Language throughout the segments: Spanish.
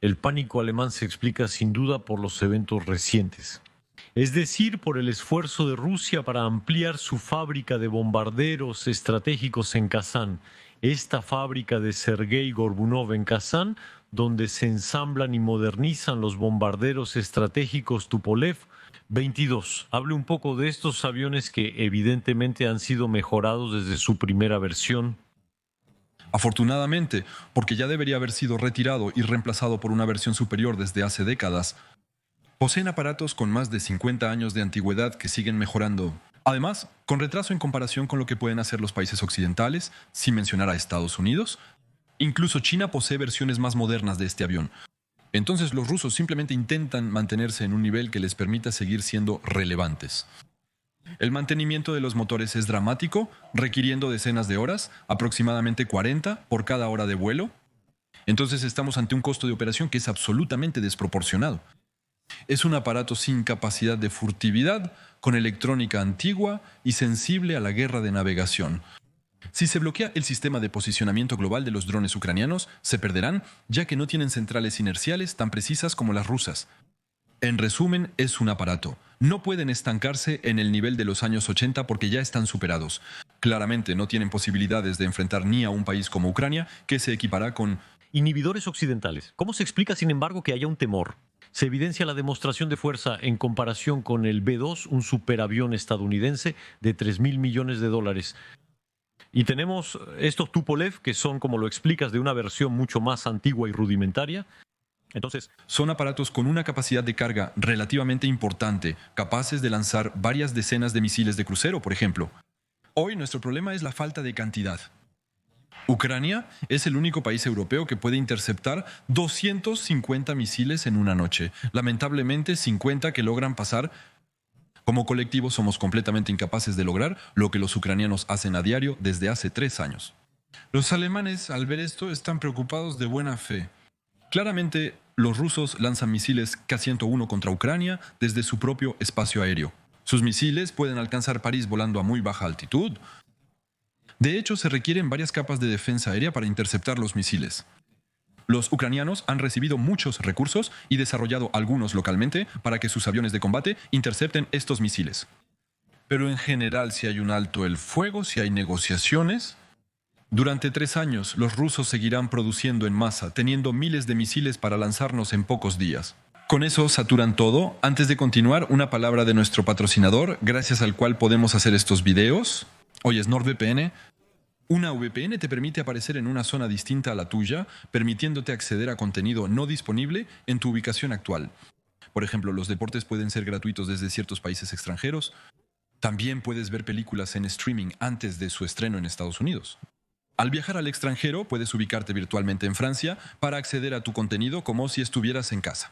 El pánico alemán se explica sin duda por los eventos recientes. Es decir, por el esfuerzo de Rusia para ampliar su fábrica de bombarderos estratégicos en Kazán. Esta fábrica de Sergei Gorbunov en Kazán, donde se ensamblan y modernizan los bombarderos estratégicos Tupolev 22. Hable un poco de estos aviones que evidentemente han sido mejorados desde su primera versión. Afortunadamente, porque ya debería haber sido retirado y reemplazado por una versión superior desde hace décadas, poseen aparatos con más de 50 años de antigüedad que siguen mejorando. Además, con retraso en comparación con lo que pueden hacer los países occidentales, sin mencionar a Estados Unidos, incluso China posee versiones más modernas de este avión. Entonces los rusos simplemente intentan mantenerse en un nivel que les permita seguir siendo relevantes. El mantenimiento de los motores es dramático, requiriendo decenas de horas, aproximadamente 40 por cada hora de vuelo. Entonces estamos ante un costo de operación que es absolutamente desproporcionado. Es un aparato sin capacidad de furtividad, con electrónica antigua y sensible a la guerra de navegación. Si se bloquea el sistema de posicionamiento global de los drones ucranianos, se perderán, ya que no tienen centrales inerciales tan precisas como las rusas. En resumen, es un aparato. No pueden estancarse en el nivel de los años 80 porque ya están superados. Claramente no tienen posibilidades de enfrentar ni a un país como Ucrania, que se equipará con Inhibidores occidentales. ¿Cómo se explica, sin embargo, que haya un temor? Se evidencia la demostración de fuerza en comparación con el B-2, un superavión estadounidense de 3.000 millones de dólares. Y tenemos estos Tupolev, que son, como lo explicas, de una versión mucho más antigua y rudimentaria. Entonces, son aparatos con una capacidad de carga relativamente importante, capaces de lanzar varias decenas de misiles de crucero, por ejemplo. Hoy nuestro problema es la falta de cantidad. Ucrania es el único país europeo que puede interceptar 250 misiles en una noche. Lamentablemente, 50 que logran pasar. Como colectivo somos completamente incapaces de lograr lo que los ucranianos hacen a diario desde hace 3 años. Los alemanes, al ver esto, están preocupados de buena fe. Claramente, los rusos lanzan misiles K-101 contra Ucrania desde su propio espacio aéreo. Sus misiles pueden alcanzar París volando a muy baja altitud. De hecho, se requieren varias capas de defensa aérea para interceptar los misiles. Los ucranianos han recibido muchos recursos y desarrollado algunos localmente para que sus aviones de combate intercepten estos misiles. Pero en general, si hay un alto el fuego, si hay negociaciones. Durante 3 años, los rusos seguirán produciendo en masa, teniendo miles de misiles para lanzarnos en pocos días. Con eso saturan todo. Antes de continuar, una palabra de nuestro patrocinador, gracias al cual podemos hacer estos videos. Hoy es NordVPN. Una VPN te permite aparecer en una zona distinta a la tuya, permitiéndote acceder a contenido no disponible en tu ubicación actual. Por ejemplo, los deportes pueden ser gratuitos desde ciertos países extranjeros. También puedes ver películas en streaming antes de su estreno en Estados Unidos. Al viajar al extranjero, puedes ubicarte virtualmente en Francia para acceder a tu contenido como si estuvieras en casa.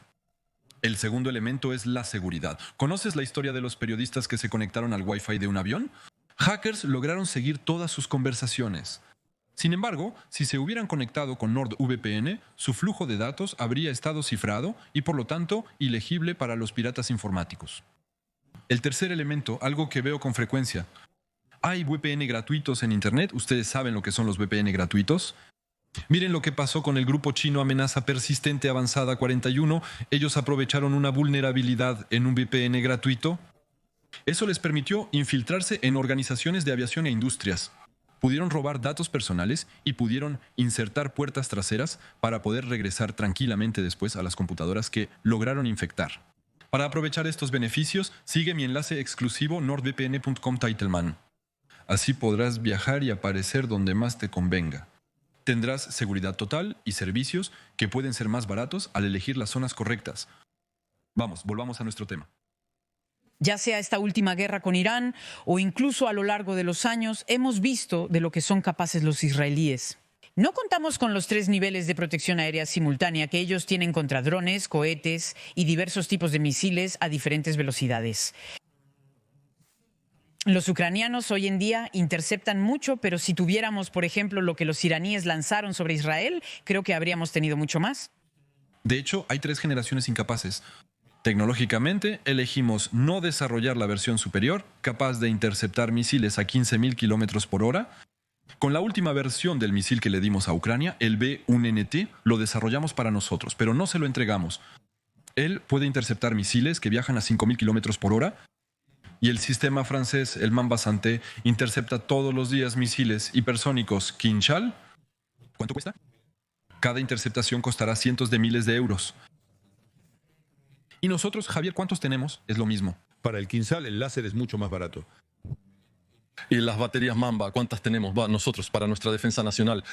El segundo elemento es la seguridad. ¿Conoces la historia de los periodistas que se conectaron al Wi-Fi de un avión? Hackers lograron seguir todas sus conversaciones. Sin embargo, si se hubieran conectado con NordVPN, su flujo de datos habría estado cifrado y por lo tanto ilegible para los piratas informáticos. El tercer elemento, algo que veo con frecuencia. Hay VPN gratuitos en Internet, ustedes saben lo que son los VPN gratuitos. Miren lo que pasó con el grupo chino Amenaza Persistente Avanzada 41. Ellos aprovecharon una vulnerabilidad en un VPN gratuito. Eso les permitió infiltrarse en organizaciones de aviación e industrias. Pudieron robar datos personales y pudieron insertar puertas traseras para poder regresar tranquilamente después a las computadoras que lograron infectar. Para aprovechar estos beneficios, sigue mi enlace exclusivo nordvpn.com/Titelman. Así podrás viajar y aparecer donde más te convenga. Tendrás seguridad total y servicios que pueden ser más baratos al elegir las zonas correctas. Vamos, volvamos a nuestro tema. Ya sea esta última guerra con Irán o incluso a lo largo de los años, hemos visto de lo que son capaces los israelíes. No contamos con los 3 niveles de protección aérea simultánea que ellos tienen contra drones, cohetes y diversos tipos de misiles a diferentes velocidades. Los ucranianos hoy en día interceptan mucho, pero si tuviéramos, por ejemplo, lo que los iraníes lanzaron sobre Israel, creo que habríamos tenido mucho más. De hecho, hay 3 generaciones incapaces. Tecnológicamente, elegimos no desarrollar la versión superior, capaz de interceptar misiles a 15.000 kilómetros por hora. Con la última versión del misil que le dimos a Ucrania, el B-1NT, lo desarrollamos para nosotros, pero no se lo entregamos. Él puede interceptar misiles que viajan a 5.000 kilómetros por hora y el sistema francés, el Mamba Santé, intercepta todos los días misiles hipersónicos Kinshal. ¿Cuánto cuesta? Cada interceptación costará cientos de miles de euros. Y nosotros, Javier, ¿cuántos tenemos? Es lo mismo. Para el Kinshal, el láser es mucho más barato. ¿Y las baterías Mamba? ¿Cuántas tenemos nosotros para nuestra defensa nacional?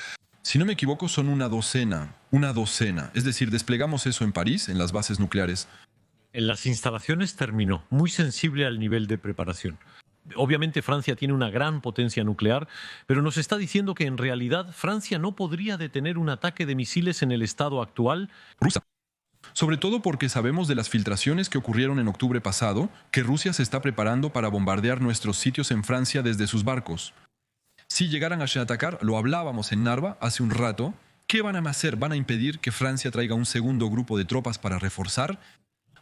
Si no me equivoco, son una docena. Una docena. Es decir, desplegamos eso en París, en las bases nucleares. En las instalaciones terminó, muy sensible al nivel de preparación. Obviamente Francia tiene una gran potencia nuclear, pero nos está diciendo que en realidad Francia no podría detener un ataque de misiles en el estado actual Rusa. Sobre todo porque sabemos de las filtraciones que ocurrieron en octubre pasado, que Rusia se está preparando para bombardear nuestros sitios en Francia desde sus barcos. Si llegaran a atacar, lo hablábamos en Narva hace un rato, ¿qué van a hacer? ¿Van a impedir que Francia traiga un segundo grupo de tropas para reforzar?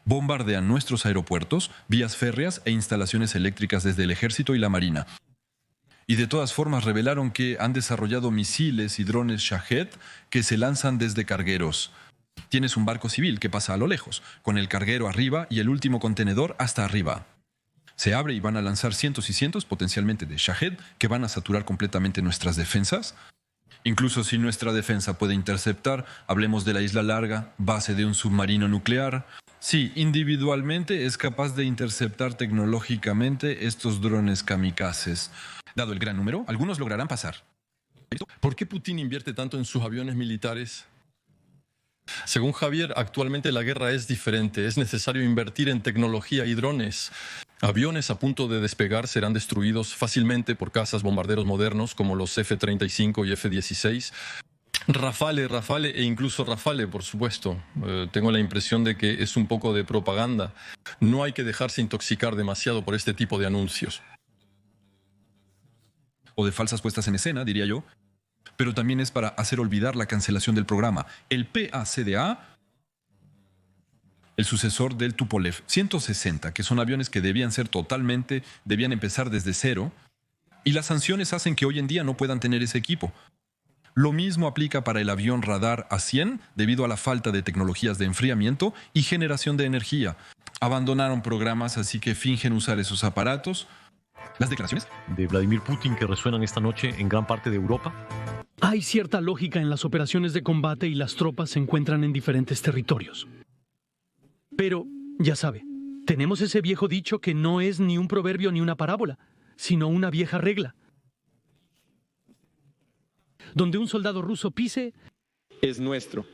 Bombardean nuestros aeropuertos, vías férreas e instalaciones eléctricas desde el ejército y la marina. Y de todas formas revelaron que han desarrollado misiles y drones Shahed que se lanzan desde cargueros. Tienes un barco civil que pasa a lo lejos, con el carguero arriba y el último contenedor hasta arriba. Se abre y van a lanzar cientos y cientos, potencialmente de Shahed, que van a saturar completamente nuestras defensas. Incluso si nuestra defensa puede interceptar, hablemos de la Isla Larga, base de un submarino nuclear. Sí, individualmente es capaz de interceptar tecnológicamente estos drones kamikazes. Dado el gran número, algunos lograrán pasar. ¿Por qué Putin invierte tanto en sus aviones militares? Según Javier, actualmente la guerra es diferente. Es necesario invertir en tecnología y drones. Aviones a punto de despegar serán destruidos fácilmente por cazas bombarderos modernos como los F-35 y F-16. Rafale e incluso Rafale, por supuesto. Tengo la impresión de que es un poco de propaganda. No hay que dejarse intoxicar demasiado por este tipo de anuncios. O de falsas puestas en escena, diría yo. Pero también es para hacer olvidar la cancelación del programa. El PACDA, el sucesor del Tupolev 160, que son aviones que debían empezar desde cero, y las sanciones hacen que hoy en día no puedan tener ese equipo. Lo mismo aplica para el avión radar A-100 debido a la falta de tecnologías de enfriamiento y generación de energía. Abandonaron programas, así que fingen usar esos aparatos. Las declaraciones de Vladimir Putin que resuenan esta noche en gran parte de Europa. Hay cierta lógica en las operaciones de combate y las tropas se encuentran en diferentes territorios. Pero, ya sabe, tenemos ese viejo dicho que no es ni un proverbio ni una parábola, sino una vieja regla. Donde un soldado ruso pise, es nuestro.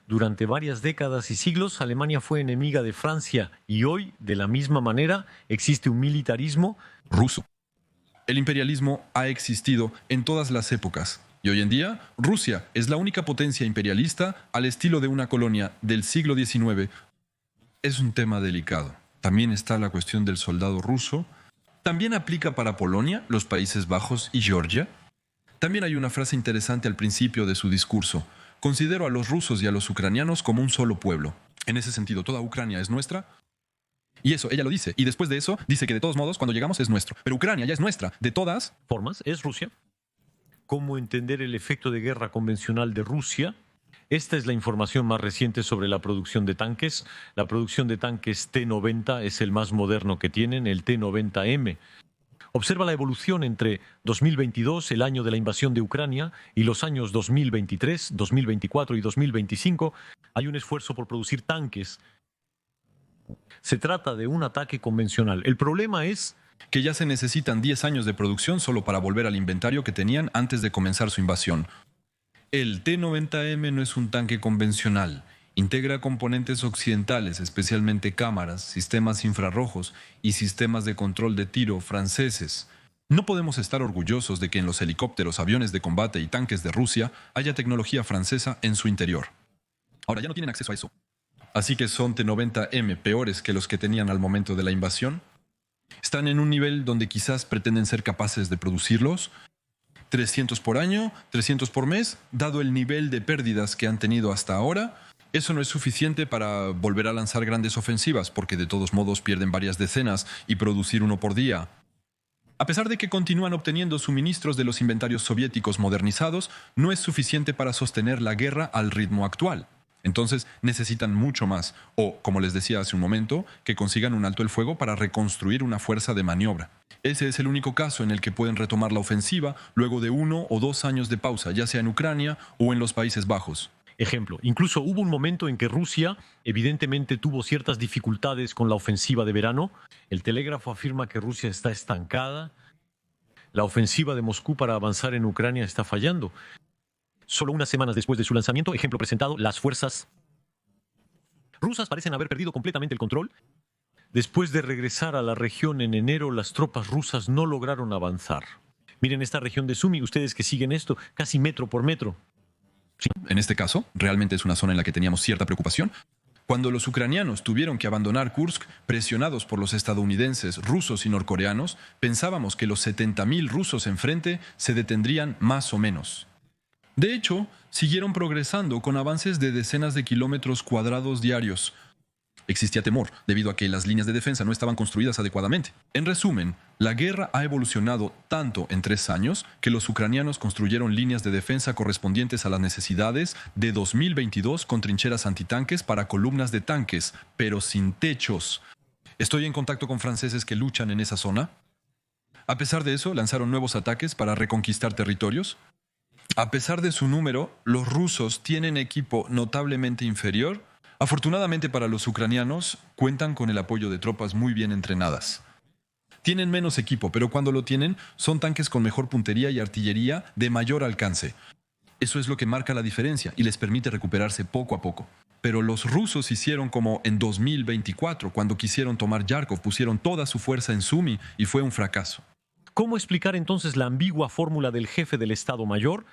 Durante varias décadas y siglos, Alemania fue enemiga de Francia y hoy, de la misma manera, existe un militarismo ruso. El imperialismo ha existido en todas las épocas y hoy en día Rusia es la única potencia imperialista al estilo de una colonia del siglo XIX. Es un tema delicado. También está la cuestión del soldado ruso. También aplica para Polonia, los Países Bajos y Georgia. También hay una frase interesante al principio de su discurso. Considero a los rusos y a los ucranianos como un solo pueblo. En ese sentido, toda Ucrania es nuestra. Y eso, ella lo dice. Y después de eso, dice que de todos modos, cuando llegamos es nuestro. Pero Ucrania ya es nuestra. De todas formas, es Rusia. ¿Cómo entender el efecto de guerra convencional de Rusia? Esta es la información más reciente sobre la producción de tanques. La producción de tanques T-90 es el más moderno que tienen, el T-90M. Observa la evolución entre 2022, el año de la invasión de Ucrania, y los años 2023, 2024 y 2025. Hay un esfuerzo por producir tanques. Se trata de un ataque convencional. El problema es que ya se necesitan 10 años de producción solo para volver al inventario que tenían antes de comenzar su invasión. El T-90M no es un tanque convencional. Integra componentes occidentales, especialmente cámaras, sistemas infrarrojos y sistemas de control de tiro franceses. No podemos estar orgullosos de que en los helicópteros, aviones de combate y tanques de Rusia haya tecnología francesa en su interior. Ahora ya no tienen acceso a eso. Así que son T-90M peores que los que tenían al momento de la invasión. Están en un nivel donde quizás pretenden ser capaces de producirlos. 300 por año, 300 por mes, dado el nivel de pérdidas que han tenido hasta ahora. Eso no es suficiente para volver a lanzar grandes ofensivas, porque de todos modos pierden varias decenas y producir uno por día. A pesar de que continúan obteniendo suministros de los inventarios soviéticos modernizados, no es suficiente para sostener la guerra al ritmo actual. Entonces necesitan mucho más, o, como les decía hace un momento, que consigan un alto el fuego para reconstruir una fuerza de maniobra. Ese es el único caso en el que pueden retomar la ofensiva luego de 1 o 2 años de pausa, ya sea en Ucrania o en los Países Bajos. Ejemplo, incluso hubo un momento en que Rusia evidentemente tuvo ciertas dificultades con la ofensiva de verano. El Telégrafo afirma que Rusia está estancada. La ofensiva de Moscú para avanzar en Ucrania está fallando. Solo unas semanas después de su lanzamiento, ejemplo presentado, las fuerzas rusas parecen haber perdido completamente el control. Después de regresar a la región en enero, las tropas rusas no lograron avanzar. Miren esta región de Sumy, ustedes que siguen esto, casi metro por metro. Sí, en este caso, realmente es una zona en la que teníamos cierta preocupación. Cuando los ucranianos tuvieron que abandonar Kursk, presionados por los estadounidenses, rusos y norcoreanos, pensábamos que los 70.000 rusos enfrente se detendrían más o menos. De hecho, siguieron progresando con avances de decenas de kilómetros cuadrados diarios. Existía temor, debido a que las líneas de defensa no estaban construidas adecuadamente. En resumen, la guerra ha evolucionado tanto en 3 años que los ucranianos construyeron líneas de defensa correspondientes a las necesidades de 2022 con trincheras antitanques para columnas de tanques, pero sin techos. Estoy en contacto con franceses que luchan en esa zona. A pesar de eso, lanzaron nuevos ataques para reconquistar territorios. A pesar de su número, los rusos tienen equipo notablemente inferior. Afortunadamente para los ucranianos, cuentan con el apoyo de tropas muy bien entrenadas. Tienen menos equipo, pero cuando lo tienen, son tanques con mejor puntería y artillería de mayor alcance. Eso es lo que marca la diferencia y les permite recuperarse poco a poco. Pero los rusos hicieron como en 2024, cuando quisieron tomar Yarkov, pusieron toda su fuerza en Sumy y fue un fracaso. ¿Cómo explicar entonces la ambigua fórmula del jefe del Estado Mayor?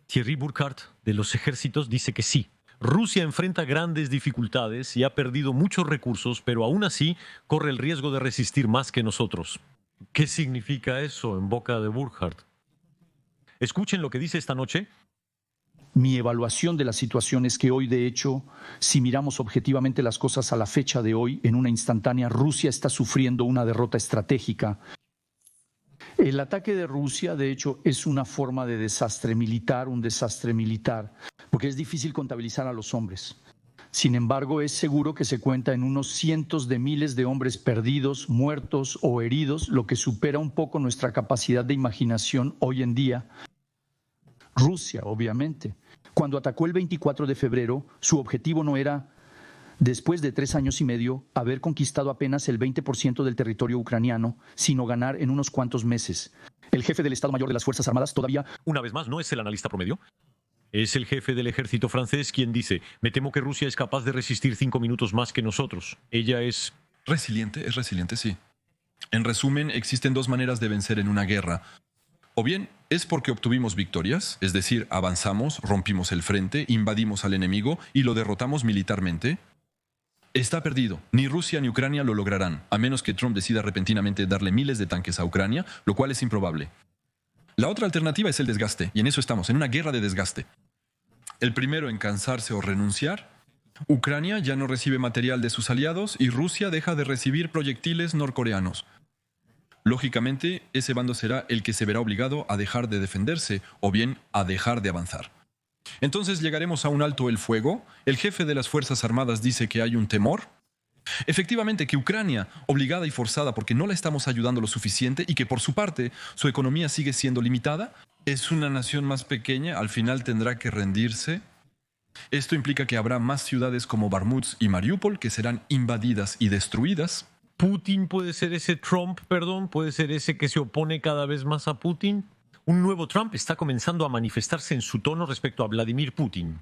Thierry Burkhardt, de los ejércitos, dice que sí. Rusia enfrenta grandes dificultades y ha perdido muchos recursos, pero aún así corre el riesgo de resistir más que nosotros. ¿Qué significa eso en boca de Burkhardt? Escuchen lo que dice esta noche. Mi evaluación de la situación es que hoy, de hecho, si miramos objetivamente las cosas a la fecha de hoy, en una instantánea, Rusia está sufriendo una derrota estratégica. El ataque de Rusia, de hecho, es una forma de desastre militar, un desastre militar, porque es difícil contabilizar a los hombres. Sin embargo, es seguro que se cuenta en unos cientos de miles de hombres perdidos, muertos o heridos, lo que supera un poco nuestra capacidad de imaginación hoy en día. Rusia, obviamente. Cuando atacó el 24 de febrero, su objetivo no era, después de 3 años y medio, haber conquistado apenas el 20% del territorio ucraniano, sino ganar en unos cuantos meses. El jefe del Estado Mayor de las Fuerzas Armadas todavía... Una vez más, no es el analista promedio. Es el jefe del ejército francés quien dice, me temo que Rusia es capaz de resistir 5 minutos más que nosotros. Ella es... Es resiliente, sí. En resumen, existen 2 maneras de vencer en una guerra. O bien es porque obtuvimos victorias, es decir, avanzamos, rompimos el frente, invadimos al enemigo y lo derrotamos militarmente. Está perdido. Ni Rusia ni Ucrania lo lograrán, a menos que Trump decida repentinamente darle miles de tanques a Ucrania, lo cual es improbable. La otra alternativa es el desgaste, y en eso estamos, en una guerra de desgaste. El primero en cansarse o renunciar. Ucrania ya no recibe material de sus aliados y Rusia deja de recibir proyectiles norcoreanos. Lógicamente, ese bando será el que se verá obligado a dejar de defenderse o bien a dejar de avanzar. Entonces llegaremos a un alto el fuego. El jefe de las Fuerzas Armadas dice que hay un temor. Efectivamente, que Ucrania, obligada y forzada porque no la estamos ayudando lo suficiente y que por su parte su economía sigue siendo limitada, es una nación más pequeña, al final tendrá que rendirse. Esto implica que habrá más ciudades como Bakhmut y Mariupol que serán invadidas y destruidas. Putin puede ser ese Trump, puede ser ese que se opone cada vez más a Putin. Un nuevo Trump está comenzando a manifestarse en su tono respecto a Vladimir Putin.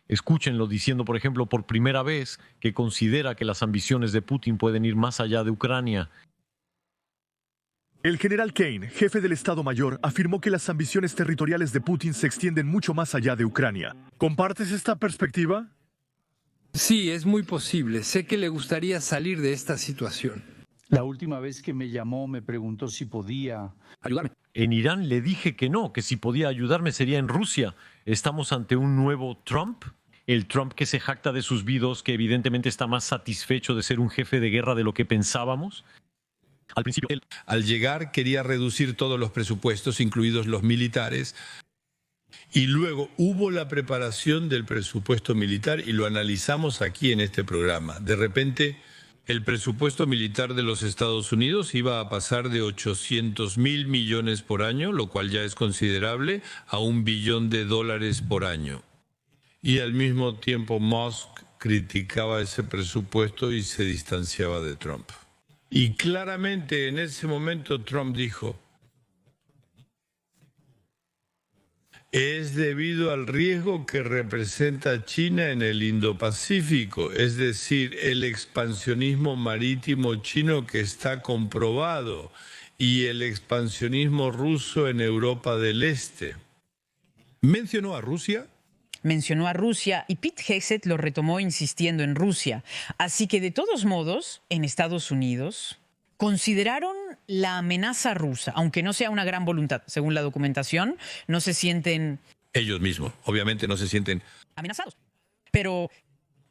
Escúchenlo diciendo, por ejemplo, por primera vez que considera que las ambiciones de Putin pueden ir más allá de Ucrania. El general Kane, jefe del Estado Mayor, afirmó que las ambiciones territoriales de Putin se extienden mucho más allá de Ucrania. ¿Compartes esta perspectiva? Sí, es muy posible. Sé que le gustaría salir de esta situación. La última vez que me llamó me preguntó si podía ayudarme. En Irán le dije que no, que si podía ayudarme sería en Rusia. ¿Estamos ante un nuevo Trump? El Trump que se jacta de sus vidos, que evidentemente está más satisfecho de ser un jefe de guerra de lo que pensábamos. Al principio, Al llegar quería reducir todos los presupuestos, incluidos los militares, y luego hubo la preparación del presupuesto militar y lo analizamos aquí en este programa. De repente, el presupuesto militar de los Estados Unidos iba a pasar de 800.000 millones por año, lo cual ya es considerable, a $1 billón por año. Y al mismo tiempo Musk criticaba ese presupuesto y se distanciaba de Trump. Y claramente en ese momento Trump dijo: es debido al riesgo que representa China en el Indo-Pacífico, es decir, el expansionismo marítimo chino que está comprobado y el expansionismo ruso en Europa del Este. ¿Mencionó a Rusia? Mencionó a Rusia y Pete Hegseth lo retomó insistiendo en Rusia. Así que de todos modos, en Estados Unidos consideraron la amenaza rusa, aunque no sea una gran voluntad. Según la documentación, no se sienten... Ellos mismos, obviamente no se sienten amenazados. Pero...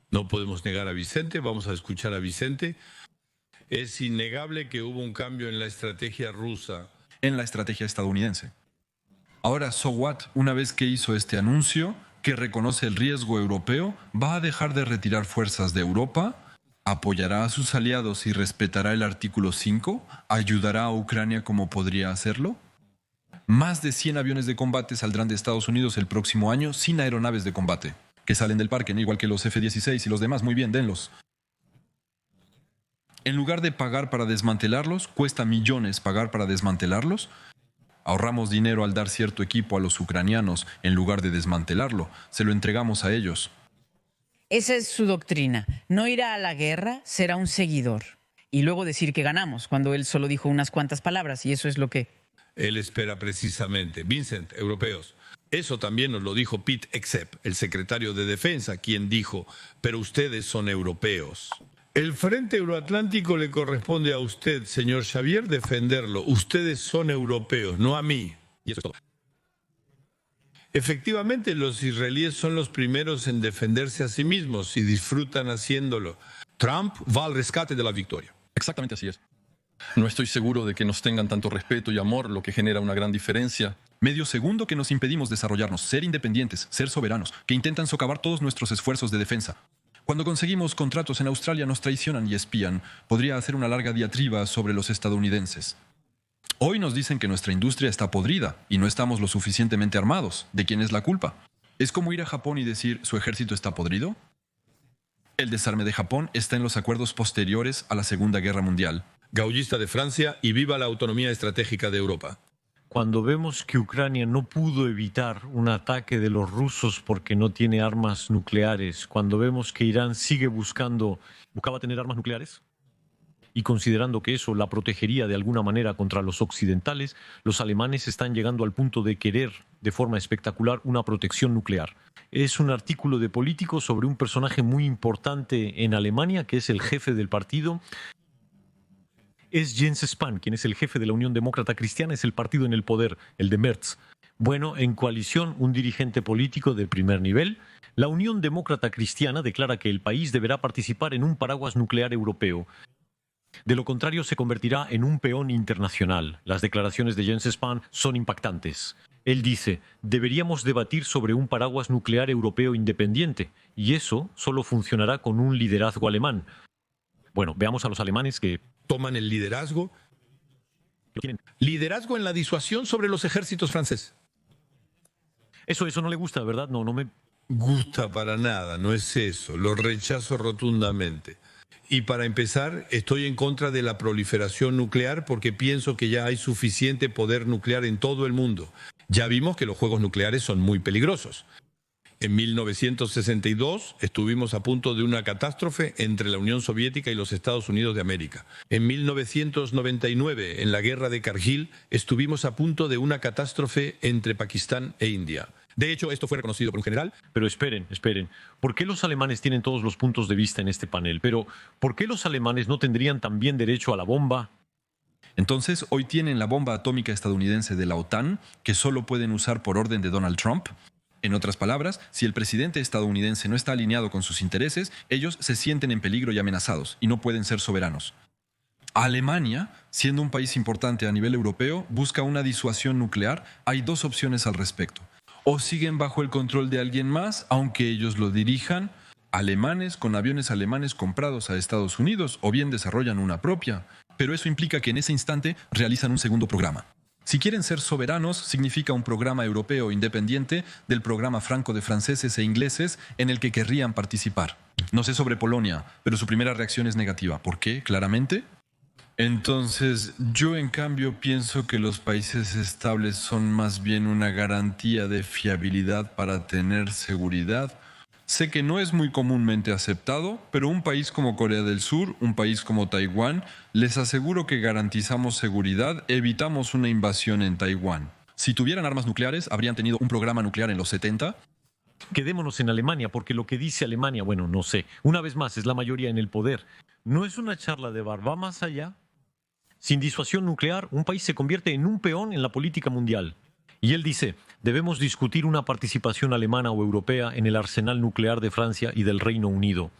No podemos negar a Vicente, vamos a escuchar a Vicente. Es innegable que hubo un cambio en la estrategia rusa. En la estrategia estadounidense. Ahora, so what, una vez que hizo este anuncio, que reconoce el riesgo europeo, va a dejar de retirar fuerzas de Europa, apoyará a sus aliados y respetará el artículo 5, ayudará a Ucrania como podría hacerlo. Más de 100 aviones de combate saldrán de Estados Unidos el próximo año sin aeronaves de combate, que salen del parque, igual que los F-16 y los demás. Muy bien, denlos. En lugar de pagar para desmantelarlos, cuesta millones pagar para desmantelarlos. Ahorramos dinero al dar cierto equipo a los ucranianos en lugar de desmantelarlo. Se lo entregamos a ellos. Esa es su doctrina. No irá a la guerra, será un seguidor. Y luego decir que ganamos, cuando él solo dijo unas cuantas palabras, y eso es lo que... Él espera precisamente. Vincent, europeos. Eso también nos lo dijo Pete Hegseth, el secretario de Defensa, quien dijo: pero ustedes son europeos. El Frente Euroatlántico le corresponde a usted, señor Xavier, defenderlo. Ustedes son europeos, no a mí. Y eso es todo. Efectivamente, los israelíes son los primeros en defenderse a sí mismos y disfrutan haciéndolo. Trump va al rescate de la victoria. Exactamente así es. No estoy seguro de que nos tengan tanto respeto y amor, lo que genera una gran diferencia. Medio segundo que nos impedimos desarrollarnos, ser independientes, ser soberanos, que intentan socavar todos nuestros esfuerzos de defensa. Cuando conseguimos contratos en Australia nos traicionan y espían. Podría hacer una larga diatriba sobre los estadounidenses. Hoy nos dicen que nuestra industria está podrida y no estamos lo suficientemente armados. ¿De quién es la culpa? ¿Es como ir a Japón y decir su ejército está podrido? El desarme de Japón está en los acuerdos posteriores a la Segunda Guerra Mundial. Gaullista de Francia y viva la autonomía estratégica de Europa. Cuando vemos que Ucrania no pudo evitar un ataque de los rusos porque no tiene armas nucleares, cuando vemos que Irán buscaba tener armas nucleares, y considerando que eso la protegería de alguna manera contra los occidentales, los alemanes están llegando al punto de querer, de forma espectacular, una protección nuclear. Es un artículo de Político sobre un personaje muy importante en Alemania, que es el jefe del partido. Es Jens Spahn, quien es el jefe de la Unión Demócrata Cristiana, es el partido en el poder, el de Merz. Bueno, en coalición, un dirigente político de primer nivel. La Unión Demócrata Cristiana declara que el país deberá participar en un paraguas nuclear europeo. De lo contrario, se convertirá en un peón internacional. Las declaraciones de Jens Spahn son impactantes. Él dice: deberíamos debatir sobre un paraguas nuclear europeo independiente, y eso solo funcionará con un liderazgo alemán. Bueno, veamos a los alemanes que toman el liderazgo. Liderazgo en la disuasión sobre los ejércitos franceses. Eso no le gusta, ¿verdad? No me gusta para nada, no es eso. Lo rechazo rotundamente. Y para empezar, estoy en contra de la proliferación nuclear porque pienso que ya hay suficiente poder nuclear en todo el mundo. Ya vimos que los juegos nucleares son muy peligrosos. En 1962 estuvimos a punto de una catástrofe entre la Unión Soviética y los Estados Unidos de América. En 1999, en la guerra de Kargil, estuvimos a punto de una catástrofe entre Pakistán e India. De hecho, esto fue reconocido por un general. Pero esperen. ¿Por qué los alemanes tienen todos los puntos de vista en este panel? Pero, ¿por qué los alemanes no tendrían también derecho a la bomba? Entonces, hoy tienen la bomba atómica estadounidense de la OTAN, que solo pueden usar por orden de Donald Trump. En otras palabras, si el presidente estadounidense no está alineado con sus intereses, ellos se sienten en peligro y amenazados, y no pueden ser soberanos. Alemania, siendo un país importante a nivel europeo, busca una disuasión nuclear. Hay dos opciones al respecto. O siguen bajo el control de alguien más, aunque ellos lo dirijan, alemanes con aviones alemanes comprados a Estados Unidos, o bien desarrollan una propia. Pero eso implica que en ese instante realizan un segundo programa. Si quieren ser soberanos, significa un programa europeo independiente del programa franco de franceses e ingleses en el que querrían participar. No sé sobre Polonia, pero su primera reacción es negativa. ¿Por qué? Claramente. Entonces, yo en cambio pienso que los países estables son más bien una garantía de fiabilidad para tener seguridad. Sé que no es muy comúnmente aceptado, pero un país como Corea del Sur, un país como Taiwán, les aseguro que garantizamos seguridad, evitamos una invasión en Taiwán. Si tuvieran armas nucleares, habrían tenido un programa nuclear en los 70. Quedémonos en Alemania, porque lo que dice Alemania, bueno, no sé, una vez más es la mayoría en el poder. ¿No es una charla de bar? ¿Va más allá? Sin disuasión nuclear, un país se convierte en un peón en la política mundial. Y él dice, debemos discutir una participación alemana o europea en el arsenal nuclear de Francia y del Reino Unido.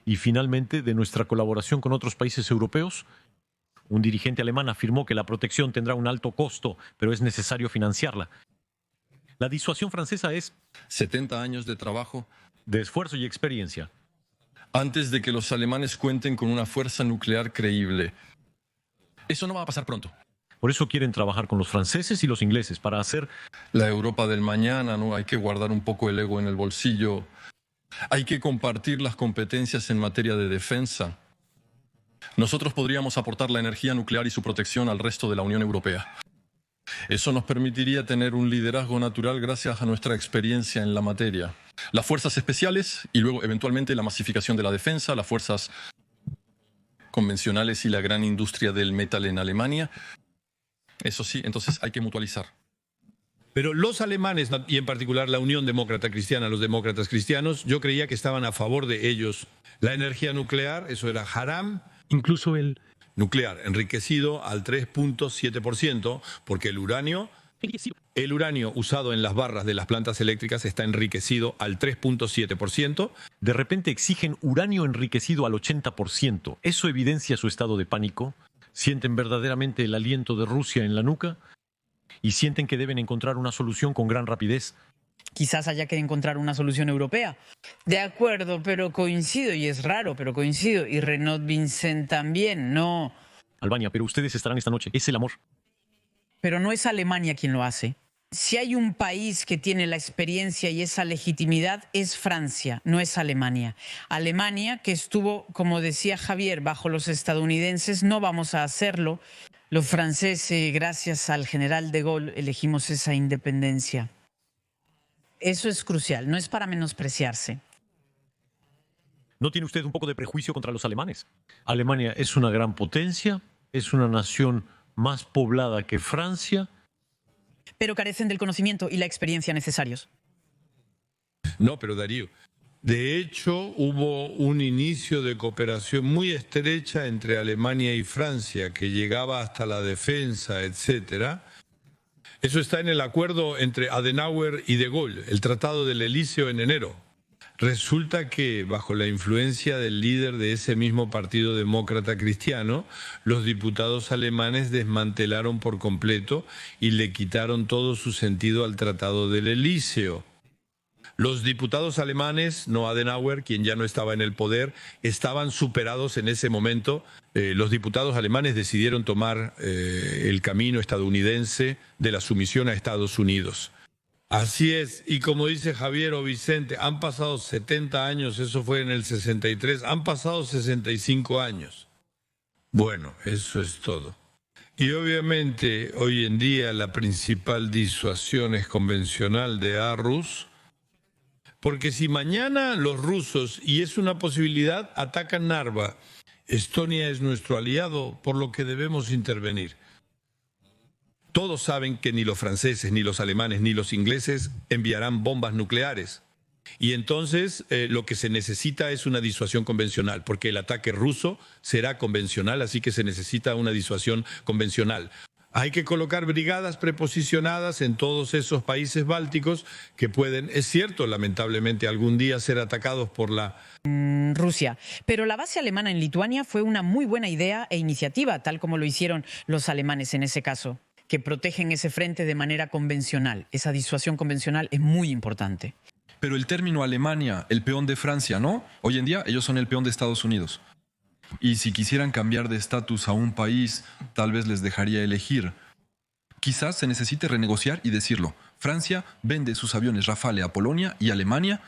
Y finalmente, de nuestra colaboración con otros países europeos, un dirigente alemán afirmó que la protección tendrá un alto costo, pero es necesario financiarla. La disuasión francesa es 70 años de trabajo de esfuerzo y experiencia. antes de que los alemanes cuenten con una fuerza nuclear creíble. Eso no va a pasar pronto. Por eso quieren trabajar con los franceses y los ingleses, para hacer La Europa del mañana, ¿no? Hay que guardar un poco el ego en el bolsillo. Hay que compartir las competencias en materia de defensa. Nosotros podríamos aportar la energía nuclear y su protección al resto de la Unión Europea. Eso nos permitiría tener un liderazgo natural gracias a nuestra experiencia en la materia. Las fuerzas especiales y luego eventualmente la masificación de la defensa, las fuerzas convencionales y la gran industria del metal en Alemania. Eso sí, entonces hay que mutualizar. Pero los alemanes, y en particular la Unión Demócrata Cristiana, los demócratas cristianos, yo creía que estaban a favor de ellos. La energía nuclear, eso era haram. Incluso el Nuclear, enriquecido al 3.7%, porque el uranio usado en las barras de las plantas eléctricas está enriquecido al 3.7%. de repente exigen uranio enriquecido al 80%. ¿Eso evidencia su estado de pánico? ¿Sienten verdaderamente el aliento de Rusia en la nuca? ¿Y sienten que deben encontrar una solución con gran rapidez? Quizás haya que encontrar una solución europea. De acuerdo, pero coincido, y es raro, pero coincido. Y Renaud Vincent también, no. Albania, pero ustedes estarán esta noche. Es el amor. Pero no es Alemania quien lo hace. Si hay un país que tiene la experiencia y esa legitimidad, es Francia, no es Alemania. Alemania, que estuvo, como decía Javier, bajo los estadounidenses, no vamos a hacerlo. Los franceses, gracias al general de Gaulle, elegimos esa independencia. Eso es crucial, no es para menospreciarse. ¿No tiene usted un poco de prejuicio contra los alemanes? Alemania es una gran potencia, es una nación más poblada que Francia. Pero carecen del conocimiento y la experiencia necesarios. No, pero Darío, de hecho hubo un inicio de cooperación muy estrecha entre Alemania y Francia que llegaba hasta la defensa, etcétera. Eso está en el acuerdo entre Adenauer y de Gaulle, el Tratado del Elíseo en enero. Resulta que, bajo la influencia del líder de ese mismo partido demócrata cristiano, los diputados alemanes desmantelaron por completo y le quitaron todo su sentido al Tratado del Elíseo. Los diputados alemanes, no Adenauer, quien ya no estaba en el poder, estaban superados en ese momento. Los diputados alemanes decidieron tomar el camino estadounidense de la sumisión a Estados Unidos. Así es, y como dice Javier o Vicente, han pasado 70 años, eso fue en el 63, han pasado 65 años. Bueno, eso es todo. Y obviamente hoy en día la principal disuasión es convencional de ARRUS, porque si mañana los rusos, y es una posibilidad, atacan Narva, Estonia es nuestro aliado, por lo que debemos intervenir. Todos saben que ni los franceses, ni los alemanes, ni los ingleses enviarán bombas nucleares. Y entonces lo que se necesita es una disuasión convencional, porque el ataque ruso será convencional, así que se necesita una disuasión convencional. Hay que colocar brigadas preposicionadas en todos esos países bálticos que pueden, es cierto, lamentablemente algún día ser atacados por la Rusia. Pero la base alemana en Lituania fue una muy buena idea e iniciativa, tal como lo hicieron los alemanes en ese caso, que protegen ese frente de manera convencional. Esa disuasión convencional es muy importante. Pero el término Alemania, el peón de Francia, ¿no? Hoy en día ellos son el peón de Estados Unidos. Y si quisieran cambiar de estatus a un país, tal vez les dejaría elegir. Quizás se necesite renegociar y decirlo. Francia vende sus aviones Rafale a Polonia y Alemania.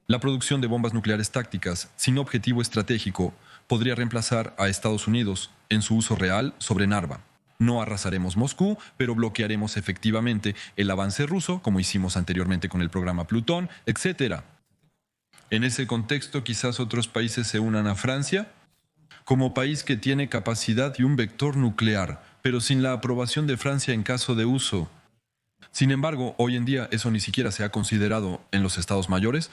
La producción de bombas nucleares tácticas sin objetivo estratégico podría reemplazar a Estados Unidos en su uso real sobre Narva. No arrasaremos Moscú, pero bloquearemos efectivamente el avance ruso, como hicimos anteriormente con el programa Plutón, etc. En ese contexto, quizás otros países se unan a Francia como país que tiene capacidad y un vector nuclear, pero sin la aprobación de Francia en caso de uso. Sin embargo, hoy en día eso ni siquiera se ha considerado en los estados mayores